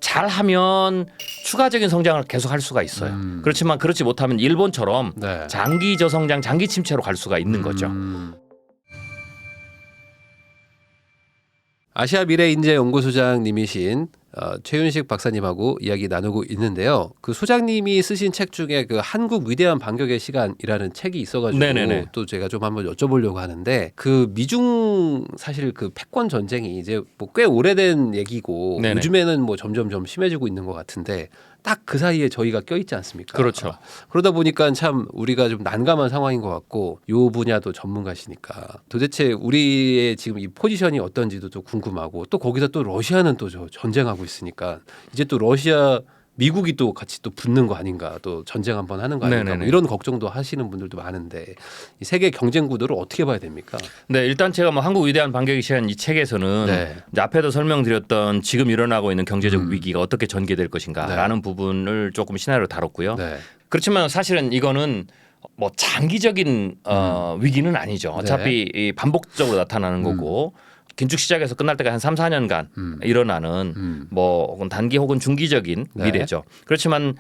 잘하면 추가적인 성장을 계속할 수가 있어요. 그렇지만 그렇지 못하면 일본처럼 네. 장기 저성장, 장기 침체로 갈 수가 있는 거죠. 아시아 미래인재연구소장님이신 최윤식 박사님하고 이야기 나누고 있는데요. 그 소장님이 쓰신 책 중에 그 한국 위대한 반격의 시간이라는 책이 있어가지고 네네네. 또 제가 좀 한번 여쭤보려고 하는데 그 미중 사실 그 패권 전쟁이 이제 뭐 꽤 오래된 얘기고 네네. 요즘에는 뭐 점점 심해지고 있는 것 같은데 딱 그 사이에 저희가 껴있지 않습니까? 그렇죠. 그러다 보니까 참 우리가 좀 난감한 상황인 것 같고 요 분야도 전문가시니까 도대체 우리의 지금 이 포지션이 어떤지도 좀 궁금하고 또 거기서 또 러시아는 또 저 전쟁하고 있으니까 이제 또 러시아 미국이 또 같이 또 붙는 거 아닌가 또 전쟁 한번 하는 거 아닌가 뭐 이런 걱정도 하시는 분들도 많은데 이 세계 경쟁 구도를 어떻게 봐야 됩니까? 네, 일단 제가 뭐 한국 위대한 반격의 시간 이 책에서는 네. 이제 앞에도 설명드렸던 지금 일어나고 있는 경제적 위기가 어떻게 전개될 것인가라는 부분을 조금 시나리오로 다뤘고요. 네. 그렇지만 사실은 이거는 뭐 장기적인 위기는 아니죠. 어차피 이 반복적으로 나타나는 거고 긴축 시작에서 끝날 때가 한 3, 4년간 일어나는 뭐 혹은 단기 혹은 중기적인 네. 미래죠. 그렇지만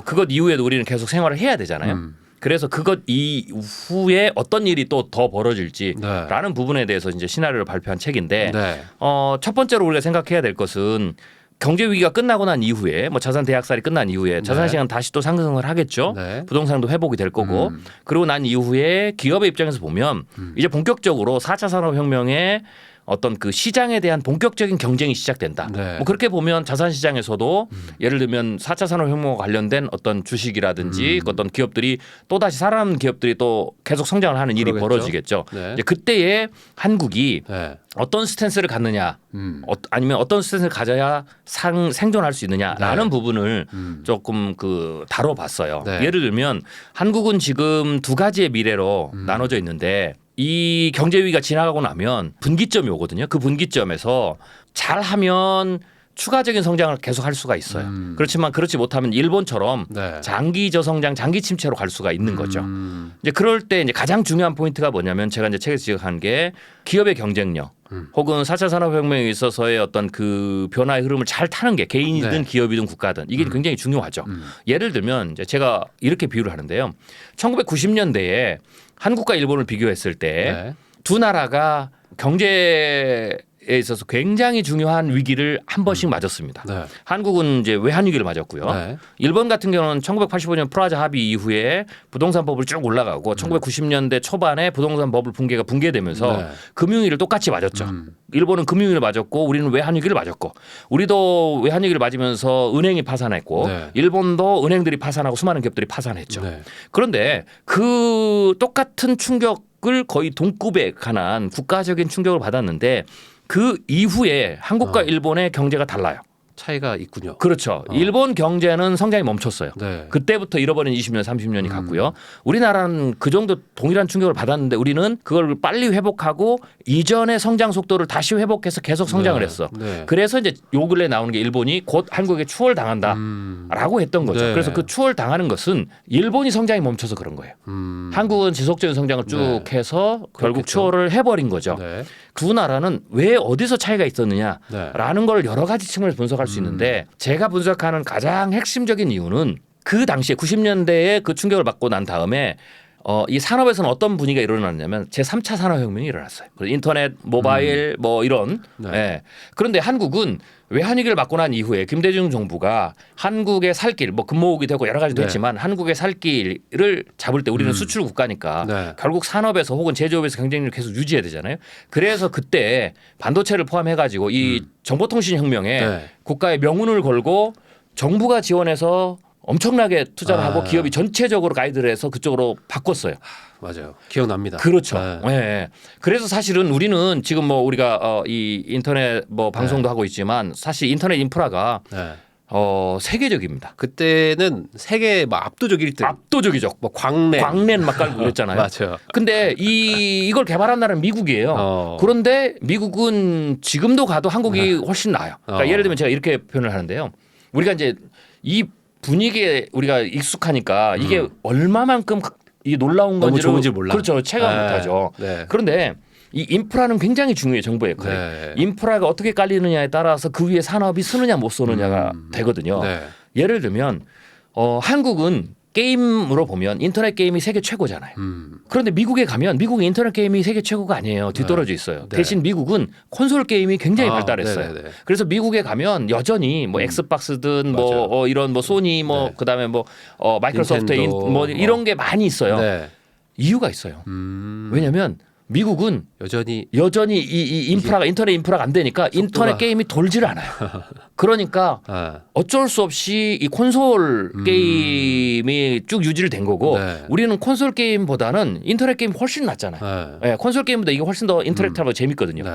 그것 이후에도 우리는 계속 생활을 해야 되잖아요. 그래서 그것 이후에 어떤 일이 또 더 벌어질지라는 부분에 대해서 이제 시나리오를 발표한 책인데 네. 첫 번째로 우리가 생각해야 될 것은 경제 위기가 끝나고 난 이후에 뭐 자산 대학살이 끝난 이후에 자산 시장은 다시 또 상승을 하겠죠. 네. 부동산도 회복이 될 거고 그리고 난 이후에 기업의 입장에서 보면 이제 본격적으로 4차 산업혁명의 어떤 그 시장에 대한 본격적인 경쟁이 시작된다. 네. 뭐 그렇게 보면 자산 시장에서도 예를 들면 4차 산업혁명과 관련된 어떤 주식이라든지 어떤 기업들이 또 다시 살아남는 기업들이 또 계속 성장을 하는 일이 그러겠죠. 벌어지겠죠. 네. 이제 그때에 한국이 네. 어떤 스탠스를 갖느냐 아니면 어떤 스탠스를 가져야 생존할 수 있느냐라는 네. 부분을 조금 그 다뤄봤어요. 네. 예를 들면 한국은 지금 두 가지의 미래로 나눠져 있는데 이 경제 위기가 지나가고 나면 분기점이 오거든요. 그 분기점에서 잘하면 추가적인 성장을 계속 할 수가 있어요. 그렇지만 그렇지 못하면 일본처럼 네. 장기 저성장, 장기 침체로 갈 수가 있는 거죠. 이제 그럴 때 이제 가장 중요한 포인트가 뭐냐면 제가 이제 책에서 지적한 게 기업의 경쟁력 혹은 4차 산업혁명에 있어서의 어떤 그 변화의 흐름을 잘 타는 게 개인이든 네. 기업이든 국가든 이게 굉장히 중요하죠. 예를 들면 이제 제가 이렇게 비유를 하는데요. 1990년대에 한국과 일본을 비교했을 때 두 나라가 경제에 있어서 굉장히 중요한 위기를 한 번씩 맞았습니다. 네. 한국은 이제 외환 위기를 맞았고요. 네. 일본 같은 경우는 1985년 프라자 합의 이후에 부동산 버블 쭉 올라가고 1990년대 초반에 부동산 버블 붕괴가 붕괴되면서 네. 금융위기를 똑같이 맞았죠. 일본은 금융위기를 맞았고 우리는 외환 위기를 맞았고 우리도 외환 위기를 맞으면서 은행이 파산했고 네. 일본도 은행들이 파산하고 수많은 기업들이 파산했죠. 네. 그런데 그 똑같은 충격을 거의 동급에 관한 국가적인 충격을 받았는데 그 이후에 한국과 일본의 경제가 달라요. 차이가 있군요. 그렇죠. 일본 경제는 성장이 멈췄어요. 네. 그때부터 잃어버린 20년, 30년이 갔고요. 우리나라는 그 정도 동일한 충격을 받았는데 우리는 그걸 빨리 회복하고 이전의 성장 속도를 다시 회복해서 계속 성장을 했어. 네. 그래서 이제 요 근래 나오는 게 일본이 곧 한국에 추월당한다라고 했던 거죠. 네. 그래서 그 추월당하는 것은 일본이 성장이 멈춰서 그런 거예요. 한국은 지속적인 성장을 쭉 네. 해서 결국 그렇겠죠. 추월을 해버린 거죠. 네. 두 나라는 왜 어디서 차이가 있었느냐라는 네. 걸 여러 가지 측면에서 분석할 수 있는데 제가 분석하는 가장 핵심적인 이유는 그 당시에 90년대에 그 충격을 받고 난 다음에 이 산업에서는 어떤 분위기가 일어났냐면 제3차 산업혁명이 일어났어요. 인터넷, 모바일 뭐 이런. 네. 예. 그런데 한국은 외환위기를 맞고 난 이후에 김대중 정부가 한국의 살 길, 뭐 근무옥이 되고 여러 가지도 네. 했지만 한국의 살 길을 잡을 때 우리는 수출 국가니까 네. 결국 산업에서 혹은 제조업에서 경쟁력을 계속 유지해야 되잖아요. 그래서 그때 반도체를 포함해가지고 이 정보통신혁명에 네. 국가의 명운을 걸고 정부가 지원해서 엄청나게 투자를 하고 아. 기업이 전체적으로 가이드를 해서 그쪽으로 바꿨어요. 맞아요. 기억납니다. 그렇죠. 네. 예. 그래서 사실은 우리는 지금 뭐 우리가 이 인터넷 뭐 방송도 하고 있지만 사실 인터넷 인프라가 네. 세계적입니다. 그때는 세계 막 압도적 1등. 압도적이죠. 뭐 광랜. 광랜 막 깔고 그랬잖아요. 맞아요. 근데 이걸 개발한 나라는 미국이에요. 그런데 미국은 지금도 가도 한국이 훨씬 나아요. 그러니까 예를 들면 제가 이렇게 표현을 하는데요. 우리가 이제 이 분위기에 우리가 익숙하니까 이게 얼마만큼 이 놀라운 너무 건지를 좋은지 몰라. 그렇죠. 체감 네. 못하죠. 네. 그런데 이 인프라는 굉장히 중요해요. 정부의 역할이. 네. 인프라가 어떻게 깔리느냐에 따라서 그 위에 산업이 쓰느냐 못 쓰느냐가 되거든요. 네. 예를 들면 한국은 게임으로 보면 인터넷 게임이 세계 최고잖아요. 그런데 미국에 가면 미국의 인터넷 게임이 세계 최고가 아니에요. 뒤떨어져 있어요. 네. 대신 미국은 콘솔 게임이 굉장히 발달했어요. 네네네. 그래서 미국에 가면 여전히 뭐 엑스박스든 뭐 이런 뭐 소니 뭐 네. 그다음에 뭐 마이크로소프트 닌텐도, 뭐 이런 게 많이 있어요. 네. 이유가 있어요. 왜냐하면 미국은 여전히 이 인프라가 인터넷 인프라가 안 되니까 인터넷 게임이 돌지를 않아요. 그러니까 어쩔 수 없이 이 콘솔 게임이 쭉 유지를 된 거고 네. 우리는 콘솔 게임보다는 인터넷 게임 훨씬 낫잖아요. 네. 네, 콘솔 게임보다 이게 훨씬 더 인터랙티브하고 재밌거든요. 네.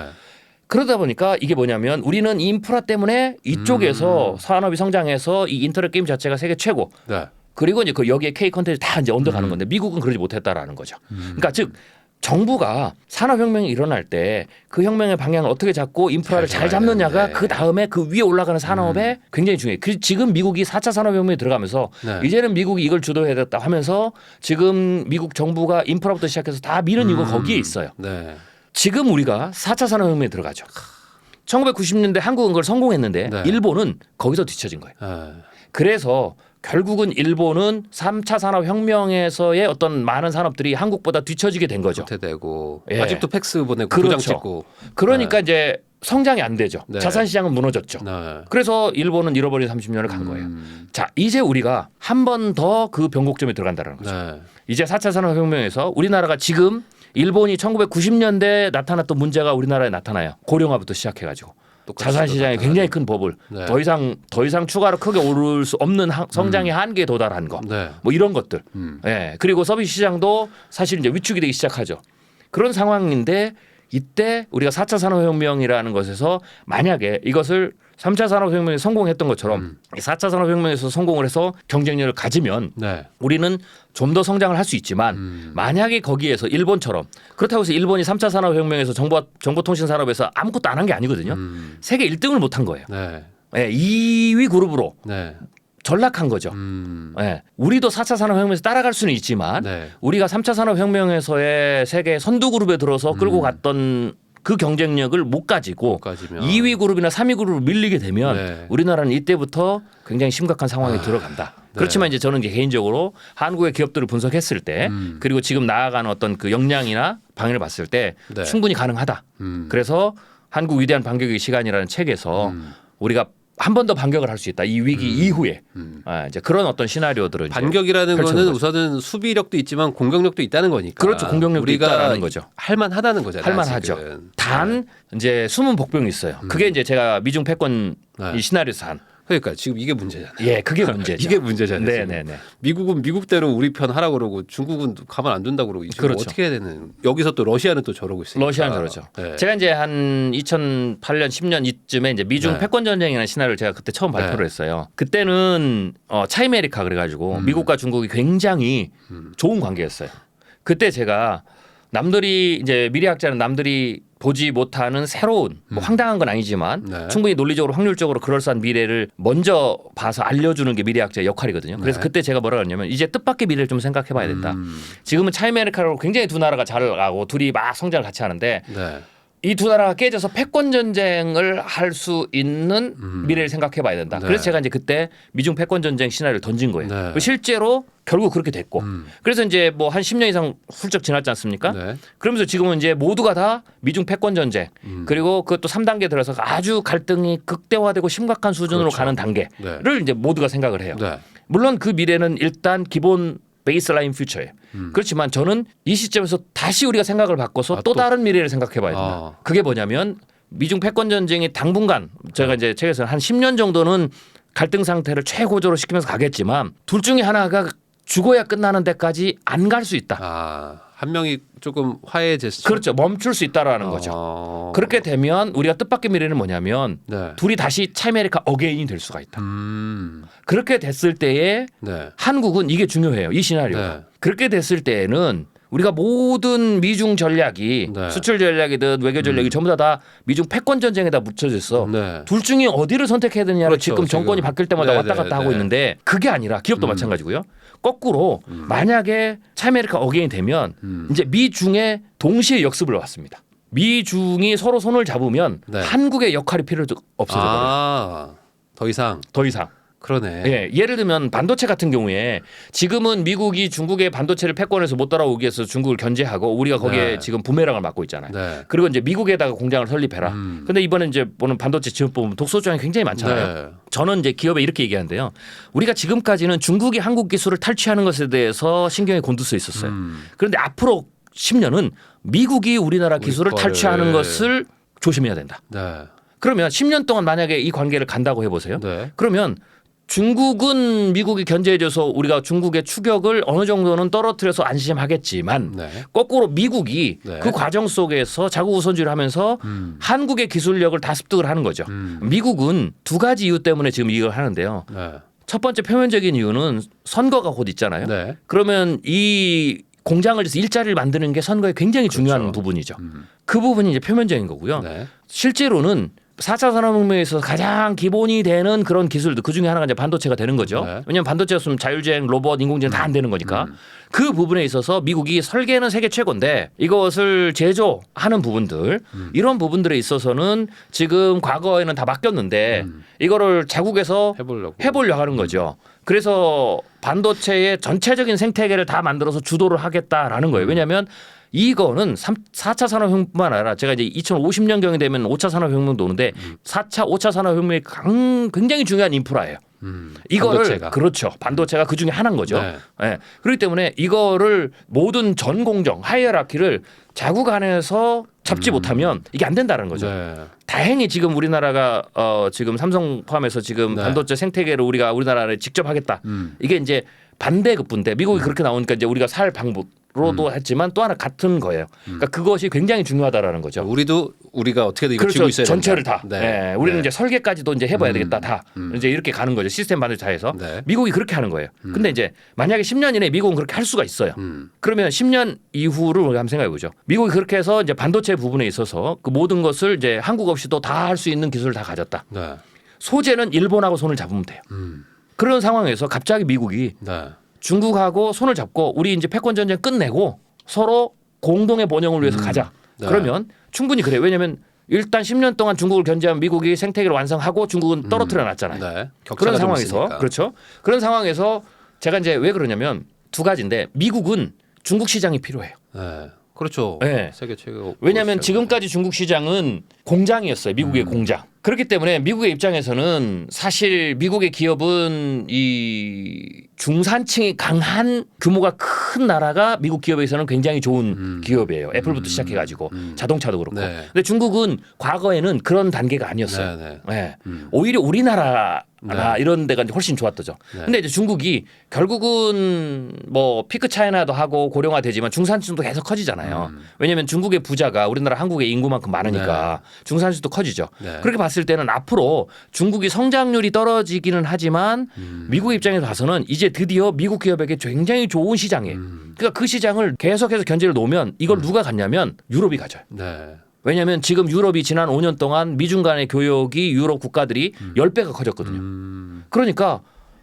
그러다 보니까 이게 뭐냐면 우리는 인프라 때문에 이쪽에서 산업이 성장해서 이 인터넷 게임 자체가 세계 최고. 네. 그리고 이제 그 여기에 K 컨텐츠 다 이제 얹어가는 건데 미국은 그러지 못했다라는 거죠. 그러니까 즉 정부가 산업혁명이 일어날 때 그 혁명의 방향을 어떻게 잡고 인프라를 잘 잡느냐가 그 다음에 그 위에 올라가는 산업에 굉장히 중요해요. 지금 미국이 4차 산업혁명에 들어가면서 네. 이제는 미국이 이걸 주도해야 됐다 하면서 지금 미국 정부가 인프라부터 시작해서 다 미는 이유가 거기에 있어요. 네. 지금 우리가 4차 산업혁명에 들어가죠. 1990년대 한국은 그걸 성공했는데 네. 일본은 거기서 뒤처진 거예요. 네. 그래서 결국은 일본은 3차 산업혁명에서의 어떤 많은 산업들이 한국보다 뒤처지게 된 거죠. 후퇴되고 예. 아직도 팩스 보내고 그렇죠. 도장 찍고. 그러니까 이제 성장이 안 되죠. 네. 자산시장은 무너졌죠. 네. 그래서 일본은 잃어버린 30년을 간 거예요. 자, 이제 우리가 한 번 더 그 변곡점에 들어간다는 거죠. 네. 이제 4차 산업혁명에서 우리나라가 지금 일본이 1990년대에 나타났던 문제가 우리나라에 나타나요. 고령화부터 시작해가지고. 자산시장에 굉장히 큰 버블, 네. 더 이상 추가로 크게 오를 수 없는 성장의 한계에 도달한 거, 네. 뭐 이런 것들. 예. 그리고 서비스 시장도 사실 이제 위축이 되기 시작하죠. 그런 상황인데 이때 우리가 4차 산업혁명이라는 것에서 만약에 이것을 3차 산업혁명에 성공했던 것처럼 4차 산업혁명에서 성공을 해서 경쟁력을 가지면 네. 우리는 좀 더 성장을 할 수 있지만 만약에 거기에서 일본처럼 그렇다고 해서 일본이 3차 산업혁명에서 정보통신 산업에서 아무것도 안 한 게 아니거든요. 세계 1등을 못 한 거예요. 네. 예, 2위 그룹으로 네. 전락한 거죠. 예, 우리도 4차 산업혁명에서 따라갈 수는 있지만 네. 우리가 3차 산업혁명에서의 세계 선두 그룹에 들어서 끌고 갔던 그 경쟁력을 못 가지고 가지면. 2위 그룹이나 3위 그룹으로 밀리게 되면 네. 우리나라는 이때부터 굉장히 심각한 상황에 들어간다. 네. 그렇지만 이제 저는 이제 개인적으로 한국의 기업들을 분석했을 때 그리고 지금 나아가는 어떤 그 역량이나 방향을 봤을 때 네. 충분히 가능하다. 그래서 한국 위대한 반격의 시간이라는 책에서 우리가 한 번 더 반격을 할 수 있다. 이 위기 이후에 이제 그런 어떤 시나리오들은 이제 반격이라는 펼쳐놓은 거는 거죠. 우선은 수비력도 있지만 공격력도 있다는 거니까. 그렇죠. 공격력도 우리가 있다라는 거죠. 할만하다는 거잖아요. 할만하죠. 아직은. 단 이제 숨은 복병이 있어요. 그게 이제 제가 미중 패권 네. 이 시나리오에서 한 그러니까 지금 이게 문제잖아요. 예, 그게 문제죠. 이게 문제잖아요. 지금. 네네네. 미국은 미국대로 우리 편 하라고 그러고 중국은 가만 안 둔다고 그러고 지금 그렇죠. 어떻게 해야 되는 여기서 또 러시아는 또 저러고 있으니까. 러시아는 저러죠. 네. 제가 이제 한 2008년 10년 이쯤에 이제 미중 네. 패권 전쟁이라는 시나리오를 제가 그때 처음 발표를 네. 했어요. 그때는 차이메리카 그래가지고 미국과 중국이 굉장히 좋은 관계였어요. 그때 제가 남들이 이제 미래학자는 남들이 보지 못하는 새로운 뭐 황당한 건 아니지만 네. 충분히 논리적으로 확률적으로 그럴싸한 미래를 먼저 봐서 알려주는 게 미래학자의 역할이거든요. 그래서 네. 그때 제가 뭐라고 했냐면 이제 뜻밖의 미래를 좀 생각해봐야 된다. 지금은 차이메리카로 굉장히 두 나라가 잘 나가고 둘이 막 성장을 같이 하는데 네. 이 두 나라가 깨져서 패권 전쟁을 할 수 있는 미래를 생각해 봐야 된다. 네. 그래서 제가 이제 그때 미중 패권 전쟁 시나리오를 던진 거예요. 네. 실제로 결국 그렇게 됐고. 그래서 이제 뭐 한 10년 이상 훌쩍 지났지 않습니까? 네. 그러면서 지금은 이제 모두가 다 미중 패권 전쟁 그리고 그것도 3단계 들어서 아주 갈등이 극대화되고 심각한 수준으로 그렇죠. 가는 단계를 네. 이제 모두가 생각을 해요. 네. 물론 그 미래는 일단 기본 베이스라인 퓨처예요. 그렇지만 저는 이 시점에서 다시 우리가 생각을 바꿔서 또 다른 미래를 생각해 봐야 된다. 그게 뭐냐면 미중 패권 전쟁이 당분간 제가 이제 책에서 한 10년 정도는 갈등 상태를 최고조로 시키면서 가겠지만 둘 중에 하나가 죽어야 끝나는 데까지 안 갈 수 있다. 한 명이 조금 화해해졌죠. 그렇죠. 멈출 수 있다라는 거죠. 그렇게 되면 우리가 뜻밖의 미래는 뭐냐면 네. 둘이 다시 차이메리카 어게인이 될 수가 있다. 그렇게 됐을 때에 네. 한국은 이게 중요해요. 이 시나리오가. 네. 그렇게 됐을 때에는 우리가 모든 미중 전략이 네. 수출 전략이든 외교 전략이 전부 다 미중 패권 전쟁에다 묻혀져 있어. 네. 둘 중에 어디를 선택해야 되느냐를 그렇죠, 지금 정권이 지금. 바뀔 때마다 네, 왔다 네, 갔다 하고 네. 있는데 그게 아니라 기업도 마찬가지고요. 거꾸로 만약에 차이메리카 어게인이 되면 이제 미중에 동시에 역습을 왔습니다. 미중이 서로 손을 잡으면 네. 한국의 역할이 필요 없어져 버려요. 더 이상. 더 이상. 그러네. 예, 예를 들면 반도체 같은 경우에 지금은 미국이 중국의 반도체를 패권해서 못 따라오기 위해서 중국을 견제하고 우리가 거기에 네. 지금 부메랑을 맞고 있잖아요. 네. 그리고 이제 미국에다가 공장을 설립해라. 근데 이번에 이제 보는 반도체 지원 보면 독소 조항이 굉장히 많잖아요. 네. 저는 이제 기업에 이렇게 얘기하는데요. 우리가 지금까지는 중국이 한국 기술을 탈취하는 것에 대해서 신경이 곤두서 있었어요. 그런데 앞으로 10년은 미국이 우리나라 기술을 거를. 탈취하는 것을 조심해야 된다. 네. 그러면 10년 동안 만약에 이 관계를 간다고 해보세요. 네. 그러면 중국은 미국이 견제해줘서 우리가 중국의 추격을 어느 정도는 떨어뜨려서 안심하겠지만 네. 거꾸로 미국이 네. 그 과정 속에서 자국 우선주의를 하면서 한국의 기술력을 다 습득을 하는 거죠. 미국은 두 가지 이유 때문에 지금 이걸 하는데요. 네. 첫 번째 표면적인 이유는 선거가 곧 있잖아요. 네. 그러면 이 공장을 해서 일자리를 만드는 게 선거에 굉장히 중요한 그렇죠. 부분이죠. 그 부분이 이제 표면적인 거고요. 네. 실제로는 4차 산업혁명에 있어서 가장 기본이 되는 그런 기술들 그중에 하나가 이제 반도체가 되는 거죠. 네. 왜냐하면 반도체 없으면 자율주행, 로봇, 인공지능 다 안 되는 거니까. 그 부분에 있어서 미국이 설계는 세계 최고인데 이것을 제조하는 부분들 이런 부분들에 있어서는 지금 과거에는 다 맡겼는데 이거를 자국에서 해보려고 하는 거죠. 그래서 반도체의 전체적인 생태계를 다 만들어서 주도를 하겠다라는 거예요. 왜냐하면 이거는 4차 산업혁명뿐만 아니라 제가 이제 2050년경이 되면 5차 산업혁명도 오는데 4차, 5차 산업혁명이 굉장히 중요한 인프라예요. 이거를 반도체가. 그렇죠. 반도체가 그 중에 하나인 거죠. 네. 네. 그렇기 때문에 이거를 모든 전 공정 하이어라키를 자국 안에서 잡지 못하면 이게 안 된다는 거죠. 네. 다행히 지금 우리나라가 지금 삼성 포함해서 지금 네. 반도체 생태계를 우리가 우리나라에 직접 하겠다. 이게 이제 반대급부인데 미국이 그렇게 나오니까 이제 우리가 살 방법으로도 했지만 또 하나 같은 거예요. 그러니까 그것이 굉장히 중요하다라는 거죠. 우리도 우리가 어떻게든 이거 그렇죠. 쥐고 있어야 전체를 된다. 다. 네. 우리는 이제 설계까지도 이제 해봐야 되겠다. 다. 이제 이렇게 가는 거죠. 시스템 반도체 다 해서. 네. 미국이 그렇게 하는 거예요. 근데 이제 만약에 10년 이내에 미국은 그렇게 할 수가 있어요. 그러면 10년 이후를 우리가 한번 생각해 보죠. 미국이 그렇게 해서 이제 반도체 부분에 있어서 그 모든 것을 이제 한국 없이도 다 할 수 있는 기술을 다 가졌다. 네. 소재는 일본하고 손을 잡으면 돼요. 그런 상황에서 갑자기 미국이 네. 중국하고 손을 잡고 우리 이제 패권 전쟁 끝내고 서로 공동의 번영을 위해서 가자. 네. 그러면 충분히 그래요. 왜냐하면 일단 10년 동안 중국을 견제한 미국이 생태계를 완성하고 중국은 떨어뜨려 놨잖아요. 네. 그런 격차가 좀 상황에서 있으니까. 그렇죠. 그런 상황에서 제가 이제 왜 그러냐면 두 가지인데 미국은 중국 시장이 필요해요. 네. 그렇죠. 네. 세계 최고. 왜냐하면 시장. 지금까지 중국 시장은 공장이었어요. 미국의 공장. 그렇기 때문에 미국의 입장에서는 사실 미국의 기업은 이 중산층이 강한 규모가 큰 나라가 미국 기업에서는 굉장히 좋은 기업이에요. 애플부터 시작해가지고 자동차도 그렇고. 네. 근데 중국은 과거에는 그런 단계가 아니었어요. 네, 네. 네. 오히려 우리나라 네. 이런 데가 이제 훨씬 좋았죠. 네. 근데 이제 중국이 결국은 뭐 피크 차이나도 하고 고령화되지만 중산층도 계속 커지잖아요. 왜냐하면 중국의 부자가 우리나라 한국의 인구만큼 많으니까 중산층도 커지죠. 네. 그렇게 봤을 때는 앞으로 중국이 성장률이 떨어지기는 하지만 미국 입장에서 봐서는 이제 드디어 미국 기업에게 굉장히 좋은 시장이에요. 그러니까 그 시장을 계속해서 견제를 놓으면 이걸 누가 갖냐면 유럽이 가져요. 네. 왜냐하면 지금 유럽이 지난 5년 동안 미중 간의 교역이 유럽 국가들이 10배가 커졌거든요. 그러니까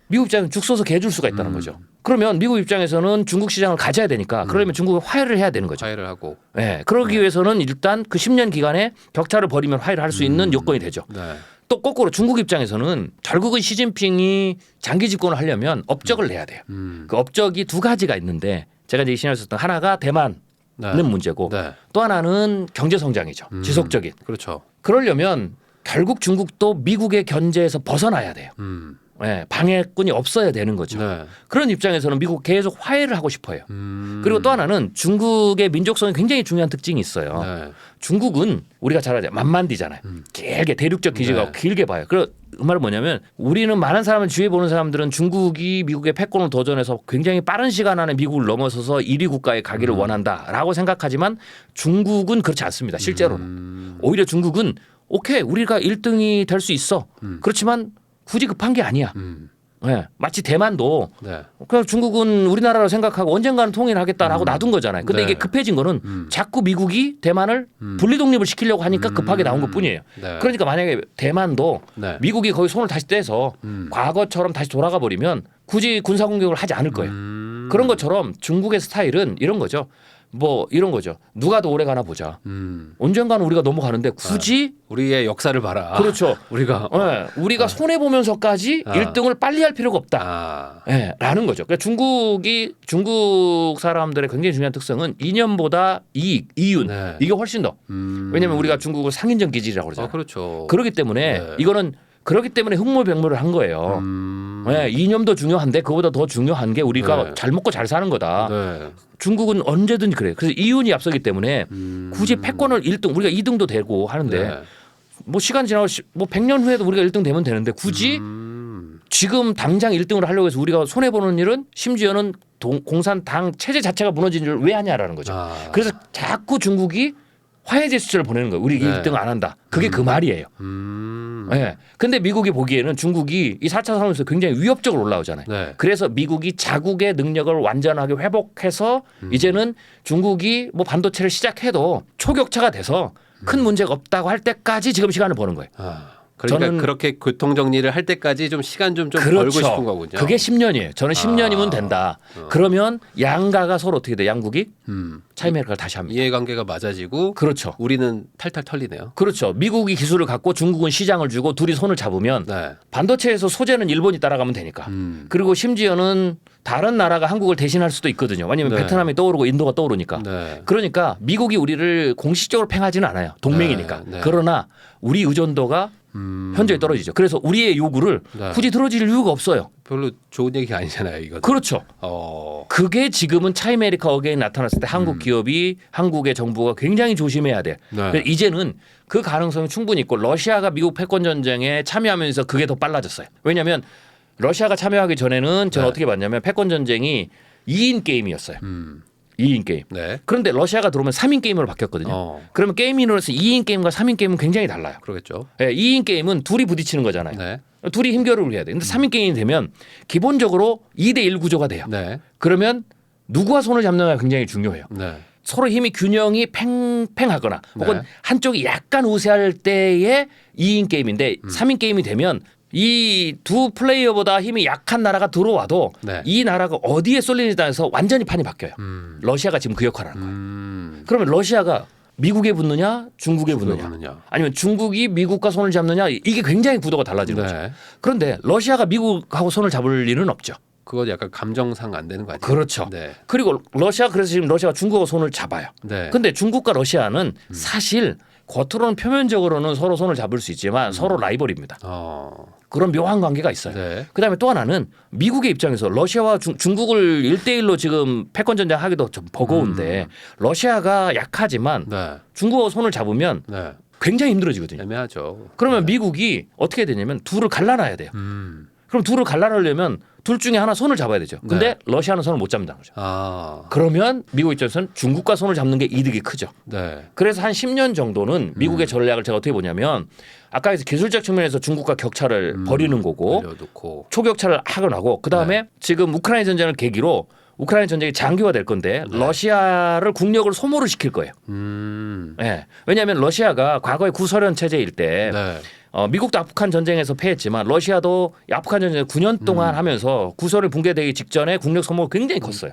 미국 입장에서는 죽 써서 개 줄 수가 있다는 거죠. 그러면 미국 입장에서는 중국 시장을 가져야 되니까 그러면 중국은 화해를 해야 되는 거죠. 화해를 하고. 네, 그러기 위해서는 일단 그 10년 기간에 격차를 벌이면 화해를 할 수 있는 요건이 되죠. 네. 또 거꾸로 중국 입장에서는 결국은 시진핑이 장기 집권을 하려면 업적을 내야 돼요. 그 업적이 두 가지가 있는데 제가 이제 시나리오였던 하나가 대만은 네. 문제고 네. 또 하나는 경제 성장이죠. 지속적인. 그렇죠. 그러려면 결국 중국도 미국의 견제에서 벗어나야 돼요. 네, 방해꾼이 없어야 되는 거죠. 네. 그런 입장에서는 미국 계속 화해를 하고 싶어요. 그리고 또 하나는 중국의 민족성이 굉장히 중요한 특징이 있어요. 네. 중국은 우리가 잘 알죠. 만만디잖아요. 길게 대륙적 기지가 네. 길게 봐요. 그 말은 뭐냐면 우리는 많은 사람을 주위에 보는 사람들은 중국이 미국의 패권을 도전해서 굉장히 빠른 시간 안에 미국을 넘어서서 1위 국가에 가기를 원한다라고 생각하지만 중국은 그렇지 않습니다. 실제로는. 오히려 중국은 오케이 우리가 1등이 될 수 있어. 그렇지만 굳이 급한 게 아니야. 네. 마치 대만도 네. 그냥 중국은 우리나라로 생각하고 언젠가는 통일하겠다라고 놔둔 거잖아요. 근데 네. 이게 급해진 거는 자꾸 미국이 대만을 분리 독립을 시키려고 하니까 급하게 나온 것뿐이에요. 네. 그러니까 만약에 대만도 네. 미국이 거기 손을 다시 떼서 과거처럼 다시 돌아가 버리면 굳이 군사 공격을 하지 않을 거예요. 그런 것처럼 중국의 스타일은 이런 거죠. 뭐 이런 거죠. 누가 더 오래 가나 보자. 언젠가는 우리가 넘어가는데 굳이 우리의 역사를 봐라. 그렇죠. 우리가 손해 보면서까지 1등을 빨리 할 필요가 없다. 라는 거죠. 그러니까 중국 사람들의 굉장히 중요한 특성은 이념보다 이익, 이윤 이게 훨씬 더. 왜냐하면 우리가 중국을 상인전 기질이라고 그러잖아요. 그렇죠. 그렇기 때문에 이거는 그렇기 때문에 흑모백모를 한 거예요. 이념도 중요한데 그보다 더 중요한 게 우리가 잘 먹고 잘 사는 거다. 중국은 언제든지 그래요. 그래서 이윤이 앞서기 때문에 굳이 패권을 1등 우리가 2등도 되고 하는데 뭐 시간 지나고 뭐 100년 후에도 우리가 1등 되면 되는데 굳이 지금 당장 1등을 하려고 해서 우리가 손해 보는 일은 심지어는 공산당 체제 자체가 무너진 일을 왜 하냐라는 거죠. 그래서 자꾸 중국이 화해 제스처를 보내는 거예요. 우리 1등 안 한다. 그게 그 말이에요. 근데 미국이 보기에는 중국이 이 4차 산업에서 굉장히 위협적으로 올라오잖아요. 그래서 미국이 자국의 능력을 완전하게 회복해서 이제는 중국이 뭐 반도체를 시작해도 초격차가 돼서 큰 문제가 없다고 할 때까지 지금 시간을 버는 거예요. 그러니까 저는 그렇게 교통 정리를 할 때까지 좀 시간 좀 그렇죠. 벌고 싶은 거군요. 그게 10년이에요. 저는 10년이면 된다. 그러면 양가가 서로 어떻게 돼? 양국이 차이메이커를 다시 합니다. 이해관계가 맞아지고 그렇죠. 우리는 탈탈 털리네요. 그렇죠. 미국이 기술을 갖고 중국은 시장을 주고 둘이 손을 잡으면 반도체에서 소재는 일본이 따라가면 되니까. 그리고 심지어는 다른 나라가 한국을 대신할 수도 있거든요. 왜냐하면 베트남이 떠오르고 인도가 떠오르니까. 그러니까 미국이 우리를 공식적으로 팽하지는 않아요. 동맹이니까. 그러나 우리 의존도가 현저히 떨어지죠. 그래서 우리의 요구를 굳이 들어줄 이유가 없어요. 별로 좋은 얘기가 아니잖아요. 이거. 그렇죠. 그게 지금은 차이메리카 어게인 나타났을 때 한국 기업이 한국의 정부가 굉장히 조심해야 돼. 그래서 이제는 그 가능성이 충분히 있고 러시아가 미국 패권 전쟁에 참여하면서 그게 더 빨라졌어요. 왜냐하면 러시아가 참여하기 전에는 저는 어떻게 봤냐면 패권 전쟁이 2인 게임이었어요. 2인 게임. 그런데 러시아가 들어오면 3인 게임으로 바뀌었거든요. 그러면 게임인으로서 2인 게임과 3인 게임은 굉장히 달라요. 그러겠죠. 2인 게임은 둘이 부딪히는 거잖아요. 둘이 힘겨루기를 해야 돼. 근데 3인 게임이 되면 기본적으로 2대1 구조가 돼요. 그러면 누구와 손을 잡느냐가 굉장히 중요해요. 서로 힘이 균형이 팽팽하거나 혹은 한쪽이 약간 우세할 때의 2인 게임인데 3인 게임이 되면 이 두 플레이어보다 힘이 약한 나라가 들어와도 이 나라가 어디에 쏠리느냐에 따라서 완전히 판이 바뀌어요. 러시아가 지금 그 역할을 하는 거예요. 그러면 러시아가 미국에 붙느냐 중국에 붙느냐 아니면 중국이 미국과 손을 잡느냐 이게 굉장히 구도가 달라지는 거죠. 그런데 러시아가 미국하고 손을 잡을 일은 없죠. 그거 약간 감정상 안 되는 거 아니에요? 그렇죠. 그리고 그래서 지금 러시아가 중국하고 손을 잡아요. 근데 중국과 러시아는 사실 겉으로는 표면적으로는 서로 손을 잡을 수 있지만 서로 라이벌입니다. 그런 묘한 관계가 있어요. 그다음에 또 하나는 미국의 입장에서 러시아와 중국을 1대1로 지금 패권 전쟁 하기도 좀 버거운데 러시아가 약하지만 중국하고 손을 잡으면 굉장히 힘들어지거든요. 애매하죠. 그러면 미국이 어떻게 되냐면 둘을 갈라놔야 돼요. 그럼 둘을 갈라놓으려면 둘 중에 하나 손을 잡아야 되죠. 근데 러시아는 손을 못 잡는다는 거죠. 그러면 미국 입장에서는 중국과 손을 잡는 게 이득이 크죠. 그래서 한 10년 정도는 미국의 전략을 제가 어떻게 보냐면 아까 기술적 측면에서 중국과 격차를 벌이는 거고 초격차를 하곤 하고 그다음에 지금 우크라이나 전쟁을 계기로 우크라이나 전쟁이 장기화될 건데 러시아를 국력을 소모를 시킬 거예요. 왜냐하면 러시아가 과거에 구소련 체제일 때 미국도 아프간 전쟁에서 패했지만 러시아도 아프간 전쟁 9년 동안 하면서 구소련이 붕괴되기 직전에 국력 소모가 굉장히 컸어요.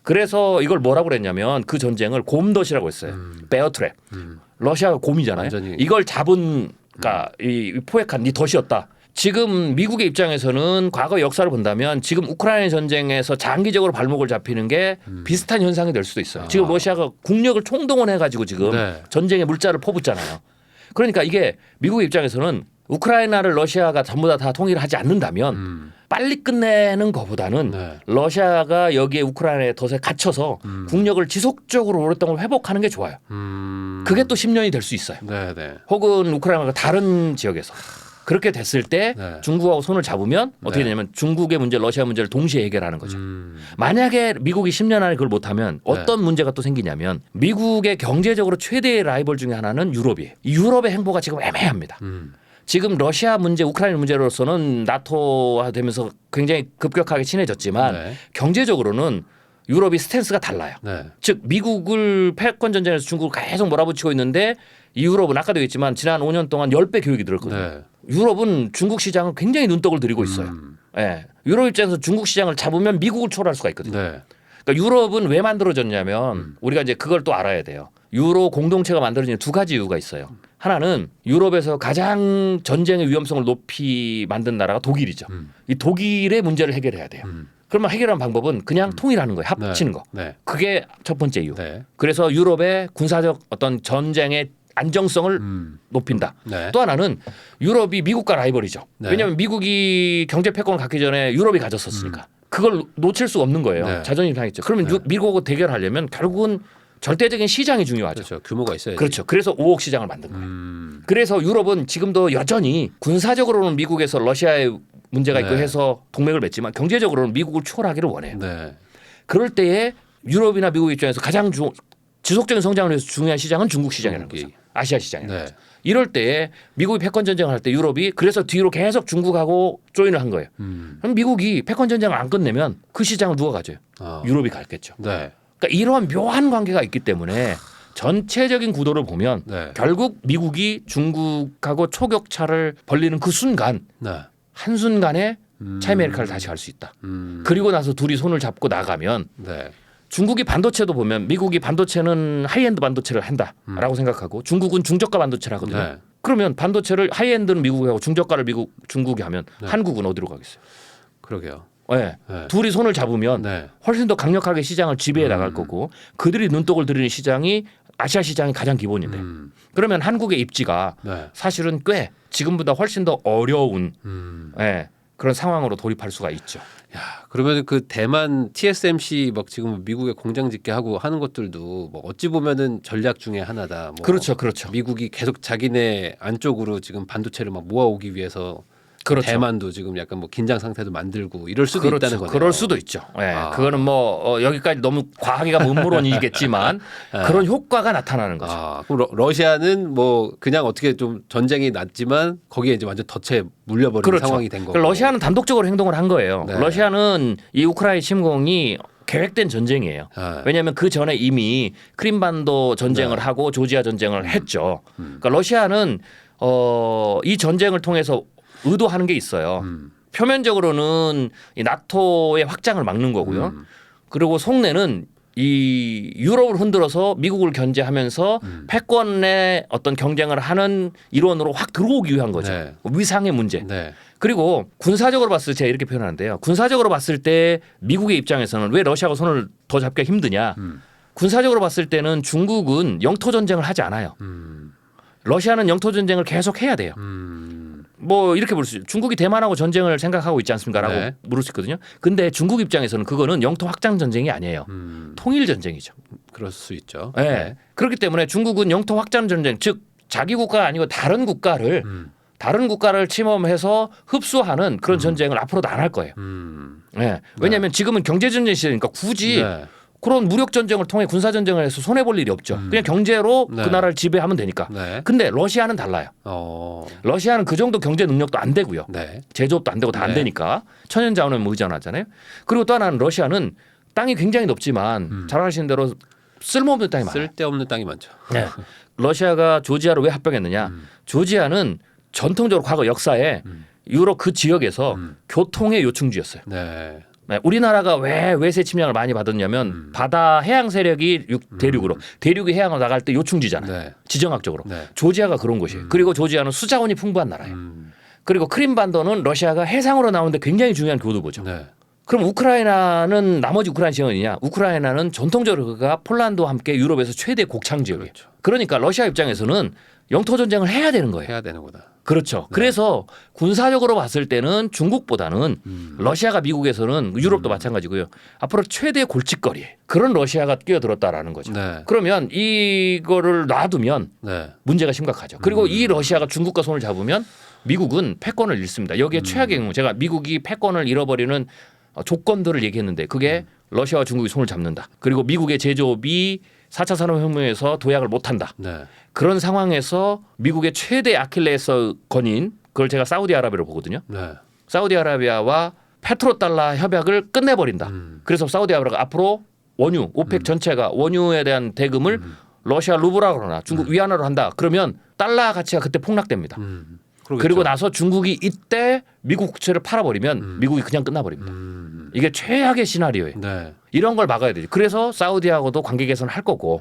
그래서 이걸 뭐라고 그랬냐면 그 전쟁을 곰덫이라고 했어요. 베어트랩. 러시아가 곰이잖아요. 이걸 잡은 그러니까 이 포획한 이 덫이었다. 지금 미국의 입장에서는 과거 역사를 본다면 지금 우크라이나 전쟁에서 장기적으로 발목을 잡히는 게 비슷한 현상이 될 수도 있어요. 지금 러시아가 국력을 총동원해가지고 지금 전쟁에 물자를 퍼붓잖아요. 그러니까 이게 미국의 입장에서는 우크라이나를 러시아가 전부 다 통일을 하지 않는다면 빨리 끝내는 것보다는 러시아가 여기에 우크라이나의 덫에 갇혀서 국력을 지속적으로 오랫동안 회복하는 게 좋아요. 그게 또 10년이 될 수 있어요. 혹은 우크라이나가 다른 지역에서. 그렇게 됐을 때 중국하고 손을 잡으면 어떻게 되냐면 중국의 문제, 러시아 문제를 동시에 해결하는 거죠. 만약에 미국이 10년 안에 그걸 못하면 어떤 문제가 또 생기냐면 미국의 경제적으로 최대의 라이벌 중에 하나는 유럽이에요. 이 유럽의 행보가 지금 애매합니다. 지금 러시아 문제, 우크라이나 문제로서는 나토화 되면서 굉장히 급격하게 친해졌지만 경제적으로는 유럽이 스탠스가 달라요. 즉 미국을 패권 전쟁에서 중국을 계속 몰아붙이고 있는데 이 유럽은 아까도 얘기했지만 지난 5년 동안 10배 교육이 늘었거든요. 유럽은 중국 시장을 굉장히 눈독을 들이고 있어요. 유럽 입장에서 중국 시장을 잡으면 미국을 초월할 수가 있거든요. 그러니까 유럽은 왜 만들어졌냐면 우리가 이제 그걸 또 알아야 돼요. 유로 공동체가 만들어지는 두 가지 이유가 있어요. 하나는 유럽에서 가장 전쟁의 위험성을 높이 만든 나라가 독일이죠. 이 독일의 문제를 해결해야 돼요. 그러면 해결하는 방법은 그냥 통일하는 거예요. 합치는 거. 네. 그게 첫 번째 이유. 네. 그래서 유럽의 군사적 어떤 전쟁의 안정성을 높인다. 네. 또 하나는 유럽이 미국과 라이벌이죠. 네. 왜냐하면 미국이 경제 패권을 갖기 전에 유럽이 가졌었으니까. 그걸 놓칠 수 없는 거예요. 네. 자존심 상했죠. 그러면 네. 미국하고 대결하려면 결국은 절대적인 시장이 중요하죠. 그렇죠. 규모가 있어야죠. 그렇죠. 그래서 5억 시장을 만든 거예요. 그래서 유럽은 지금도 여전히 군사적으로는 미국에서 러시아의 문제가 있고 네. 해서 동맹을 맺지만 경제적으로는 미국을 추월하기를 원해요. 네. 그럴 그럴 때에 유럽이나 미국 입장에서 가장 지속적인 성장을 위해서 중요한 시장은 중국 시장이라는 거죠. 아시아 시장이라는 네. 거죠. 이럴 때에 미국이 패권 전쟁을 할 때 유럽이 그래서 뒤로 계속 중국하고 조인을 한 거예요. 그럼 미국이 패권 전쟁을 안 끝내면 그 시장을 누가 가져요? 유럽이 갔겠죠. 네. 그러니까 이러한 묘한 관계가 있기 때문에 전체적인 구도를 보면 네. 결국 미국이 중국하고 초격차를 벌리는 그 순간 네. 한순간에 차이메리카를 다시 할 수 있다. 그리고 나서 둘이 손을 잡고 나가면 네. 중국이 반도체도 보면 미국이 반도체는 하이엔드 반도체를 한다라고 생각하고 중국은 중저가 반도체를 하거든요. 네. 그러면 반도체를 하이엔드는 미국이 하고 중저가를 중국이 하면 네. 한국은 어디로 가겠어요? 그러게요. 네. 네. 둘이 손을 잡으면 네. 훨씬 더 강력하게 시장을 지배해 나갈 거고 그들이 눈독을 들이는 시장이 아시아 시장이 가장 기본인데 그러면 한국의 입지가 네. 사실은 꽤 지금보다 훨씬 더 어려운 예, 그런 상황으로 돌입할 수가 있죠. 야, 그러면 그 대만 TSMC 막 지금 미국에 공장 짓게 하고 하는 것들도 뭐 어찌 보면은 전략 중에 하나다. 뭐 그렇죠, 그렇죠. 미국이 계속 자기네 안쪽으로 지금 반도체를 막 모아오기 위해서 그렇죠. 대만도 지금 약간 뭐 긴장 상태도 만들고 이럴 수도 그렇죠. 있다는 거네요. 그럴 수도 있죠. 예, 아. 그거는 뭐 여기까지 너무 과하기가 음모론이겠지만 그런 효과가 나타나는 거죠. 아, 그럼 러시아는 뭐 그냥 어떻게 좀 전쟁이 났지만 거기에 이제 완전 덫에 물려버리는 그렇죠. 상황이 된 거고. 그러니까 러시아는 단독적으로 행동을 한 거예요. 네. 러시아는 이 우크라이나 침공이 계획된 전쟁이에요. 네. 왜냐하면 그 전에 이미 크림반도 전쟁을 네. 하고 조지아 전쟁을 했죠. 그러니까 러시아는 이 전쟁을 통해서 의도하는 게 있어요. 표면적으로는 이 나토의 확장을 막는 거고요. 그리고 속내는 이 유럽을 흔들어서 미국을 견제하면서 패권의 어떤 경쟁을 하는 일원으로 확 들어오기 위한 거죠. 네. 위상의 문제. 네. 그리고 군사적으로 봤을 때 제가 이렇게 표현하는데요. 군사적으로 봤을 때 미국의 입장에서는 왜 러시아가 손을 더 잡기가 힘드냐. 군사적으로 봤을 때는 중국은 영토 전쟁을 하지 않아요. 러시아는 영토 전쟁을 계속 해야 돼요. 뭐 이렇게 볼 수 있어요. 중국이 대만하고 전쟁을 생각하고 있지 않습니까라고 네. 물을 수 있거든요. 근데 중국 입장에서는 그거는 영토 확장 전쟁이 아니에요. 통일 전쟁이죠. 그럴 수 있죠. 네. 그렇기 때문에 중국은 영토 확장 전쟁, 즉 자기 국가가 아니고 다른 국가를 침범해서 흡수하는 그런 전쟁을 앞으로도 안 할 거예요. 네. 왜냐하면 지금은 경제 전쟁 시대니까 굳이 네. 그런 무력 전쟁을 통해 군사 전쟁을 해서 손해 볼 일이 없죠. 그냥 경제로 네. 그 나라를 지배하면 되니까. 네. 근데 러시아는 달라요. 러시아는 그 정도 경제 능력도 안 되고요. 네. 제조업도 안 되고 다 안 네. 되니까 천연 자원에 의존하잖아요. 그리고 또 하나는 러시아는 땅이 굉장히 높지만 잘 아시는 대로 쓸모없는 땅이 많아요. 쓸데없는 땅이 많죠. 네. 러시아가 조지아를 왜 합병했느냐? 조지아는 전통적으로 과거 역사에 유럽 그 지역에서 교통의 요충지였어요. 네. 네, 우리나라가 왜 외세 침략을 많이 받았냐면 바다 해양 세력이 대륙으로 대륙이 해양으로 나갈 때 요충지잖아요. 네. 지정학적으로. 네. 조지아가 그런 곳이에요. 그리고 조지아는 수자원이 풍부한 나라예요. 그리고 크림반도는 러시아가 해상으로 나오는데 굉장히 중요한 교두보죠. 네. 그럼 우크라이나는 나머지 우크라이나 지역이냐? 우크라이나는 전통적으로 그가 폴란드와 함께 유럽에서 최대 곡창 지역이에요. 그렇죠. 그러니까 러시아 입장에서는 영토 전쟁을 해야 되는 거예요. 해야 되는구나. 그렇죠. 그래서 군사적으로 봤을 때는 중국보다는 러시아가 미국에서는 유럽도 마찬가지고요. 앞으로 최대 골칫거리 그런 러시아가 끼어들었다라는 거죠. 네. 그러면 이거를 놔두면 네. 문제가 심각하죠. 그리고 이 러시아가 중국과 손을 잡으면 미국은 패권을 잃습니다. 여기에 최악의 경우 제가 미국이 패권을 잃어버리는 조건들을 얘기했는데 그게 러시아와 중국이 손을 잡는다. 그리고 미국의 제조업이 4차 산업혁명에서 도약을 못한다. 네. 그런 상황에서 미국의 최대 아킬레스건인 그걸 제가 사우디아라비아로 보거든요. 네. 사우디아라비아와 페트로달러 협약을 끝내버린다. 그래서 사우디아라비아가 앞으로 원유 오펙 전체가 원유에 대한 대금을 러시아 루블라 그러나 중국 위안화로 한다. 그러면 달러 가치가 그때 폭락됩니다. 그러겠죠. 그리고 나서 중국이 이때 미국 국채를 팔아버리면 미국이 그냥 끝나버립니다. 이게 최악의 시나리오예요. 네. 이런 걸 막아야 되죠. 그래서 사우디하고도 관계 개선을 할 거고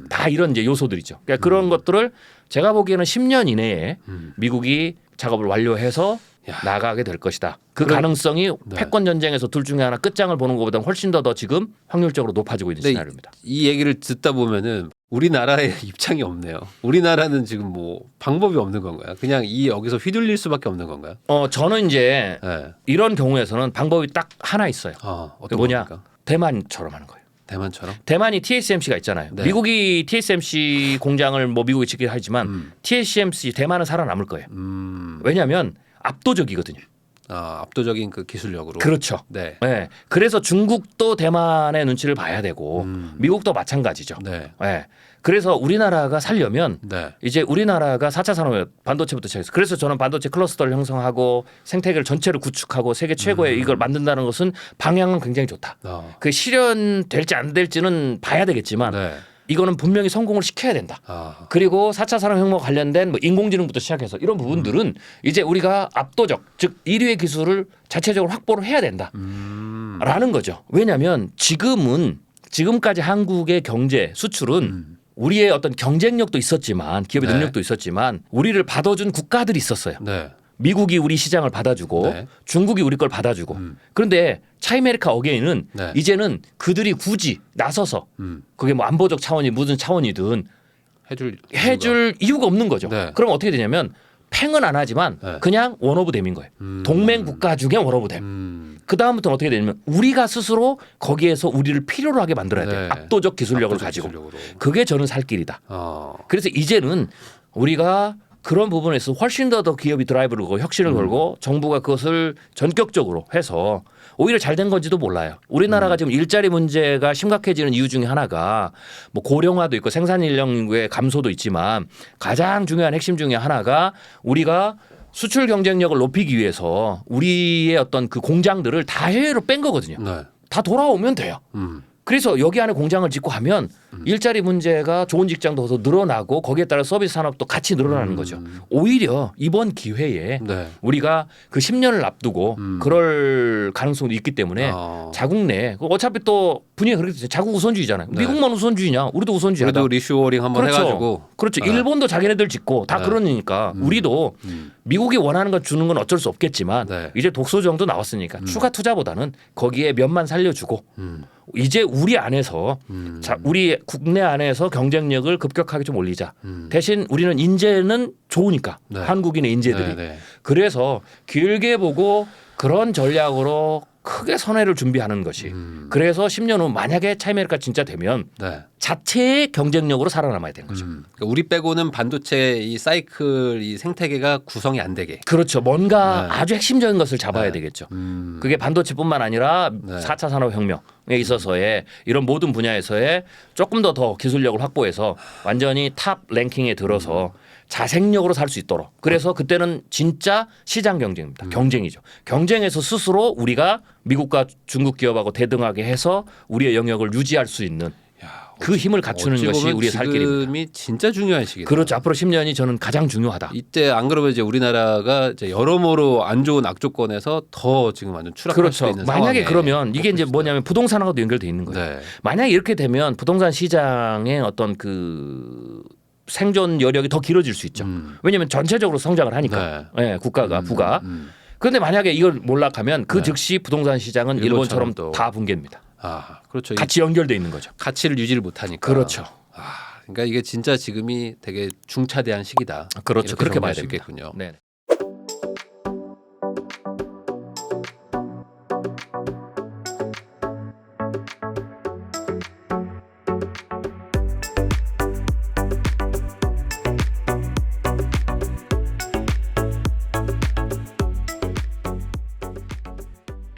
다 이런 이제 요소들이죠. 그러니까 그런 것들을 제가 보기에는 10년 이내에 미국이 작업을 완료해서 나가게 될 것이다. 그 가능성이 네. 패권 전쟁에서 둘 중에 하나 끝장을 보는 것보다 훨씬 더 지금 확률적으로 높아지고 있는 시나리오입니다. 이 얘기를 듣다 보면은 우리나라의 입장이 없네요. 우리나라는 지금 뭐 방법이 없는 건가요? 그냥 이 여기서 휘둘릴 수밖에 없는 건가요? 저는 이제 네. 이런 경우에서는 방법이 딱 하나 있어요. 어떤 뭐냐? 겁니까? 대만처럼 하는 거예요. 대만처럼? 대만이 TSMC가 있잖아요. 네. 미국이 TSMC 공장을 뭐 미국이 짓긴 하지만 TSMC 대만은 살아남을 거예요. 왜냐하면 압도적이거든요. 압도적인 그 기술력으로. 그렇죠. 네. 네. 그래서 중국도 대만의 눈치를 봐야 되고 미국도 마찬가지죠. 네. 네. 그래서 우리나라가 살려면 네. 이제 우리나라가 4차 산업 반도체부터 시작해서 그래서 저는 반도체 클러스터를 형성하고 생태계를 전체를 구축하고 세계 최고의 이걸 만든다는 것은 방향은 굉장히 좋다. 그 실현될지 안 될지는 봐야 되겠지만 네. 이거는 분명히 성공을 시켜야 된다. 그리고 4차 산업혁명 관련된 뭐 인공지능부터 시작해서 이런 부분들은 이제 우리가 압도적 즉 1위의 기술을 자체적으로 확보를 해야 된다라는 거죠. 왜냐하면 지금까지 한국의 경제 수출은 우리의 어떤 경쟁력도 있었지만 기업의 네. 능력도 있었지만 우리를 받아준 국가들이 있었어요. 네. 미국이 우리 시장을 받아주고 네. 중국이 우리 걸 받아주고 그런데 차이메리카 어게인은 네. 이제는 그들이 굳이 나서서 그게 뭐 안보적 차원이 무슨 차원이든 해줄 이유가 없는 거죠. 네. 그럼 어떻게 되냐면 팽은 안 하지만 네. 그냥 원 오브 댐인 거예요. 동맹 국가 중에 원 오브 댐. 그 다음부터는 어떻게 되냐면 우리가 스스로 거기에서 우리를 필요로 하게 만들어야 돼요. 네. 압도적 기술력을 압도적 가지고. 기술력으로. 그게 저는 살 길이다. 그래서 이제는 우리가 그런 부분에서 훨씬 더 기업이 드라이브를 걸고 혁신을 걸고 정부가 그것을 전격적으로 해서 오히려 잘 된 건지도 몰라요. 우리나라가 지금 일자리 문제가 심각해지는 이유 중에 하나가 뭐 고령화도 있고 생산 인력의 감소도 있지만 가장 중요한 핵심 중에 하나가 우리가 수출 경쟁력을 높이기 위해서 우리의 어떤 그 공장들을 다 해외로 뺀 거거든요. 네. 다 돌아오면 돼요. 그래서 여기 안에 공장을 짓고 하면 일자리 문제가 좋은 직장도 더 늘어나고 거기에 따라 서비스 산업도 같이 늘어나는 거죠. 오히려 이번 기회에 네. 우리가 그 10년을 앞두고 그럴 가능성도 있기 때문에 자국 내 어차피 또 분위기가 그렇게 되죠. 자국 우선주의잖아요. 네. 미국만 우선주의냐? 우리도 우선주의하다. 우리도 리쇼어링 한번 그렇죠. 해가지고. 그렇죠. 네. 일본도 자기네들 짓고 다 네. 그러니까 우리도 미국이 원하는 거 주는 건 어쩔 수 없겠지만 네. 이제 독소정도 나왔으니까 추가 투자보다는 거기에 몇만 살려주고 이제 우리 안에서 우리 국내 안에서 경쟁력을 급격하게 좀 올리자. 대신 우리는 인재는 좋으니까 네. 한국인의 인재들이. 네, 네. 그래서 길게 보고 그런 전략으로 크게 선회를 준비하는 것이. 그래서 10년 후 만약에 차이메리카 진짜 되면 네. 자체의 경쟁력으로 살아남아야 되는 거죠. 그러니까 우리 빼고는 반도체 이 사이클 이 생태계가 구성이 안 되게. 그렇죠. 뭔가 네. 아주 핵심적인 것을 잡아야 네. 되겠죠. 그게 반도체뿐만 아니라 네. 4차 산업혁명에 있어서의 이런 모든 분야에서의 조금 더 기술력을 확보해서 완전히 탑 랭킹에 들어서 자생력으로 살 수 있도록. 그래서 그때는 진짜 시장 경쟁입니다. 경쟁이죠. 경쟁에서 스스로 우리가 미국과 중국 기업하고 대등하게 해서 우리의 영역을 유지할 수 있는 그 힘을 갖추는 어찌 것이 보면 우리의 살 길입니다. 지금이 진짜 중요한 시기다. 그렇죠. 앞으로 10년이 저는 가장 중요하다. 이때 안 그러면 이제 우리나라가 이제 여러모로 안 좋은 악조건에서 더 지금 완전 추락할 수도 그렇죠. 있는 만약에 상황에 그러면 이게 이제 꺾고 뭐냐면 부동산하고도 연결돼 있는 거예요. 네. 만약에 이렇게 되면 부동산 시장의 어떤 그 생존 여력이 더 길어질 수 있죠. 왜냐하면 전체적으로 성장을 하니까 네, 국가가 부가. 그런데 만약에 이걸 몰락하면 그 네. 즉시 부동산 시장은 일본처럼 또. 다 붕괴입니다. 그렇죠. 같이 연결돼 있는 거죠. 가치를 유지를 못하니까. 그렇죠. 그러니까 이게 진짜 지금이 되게 중차대한 시기다. 그렇죠. 이렇게 그렇게 정리할 봐야 수 됩니다. 있겠군요. 네.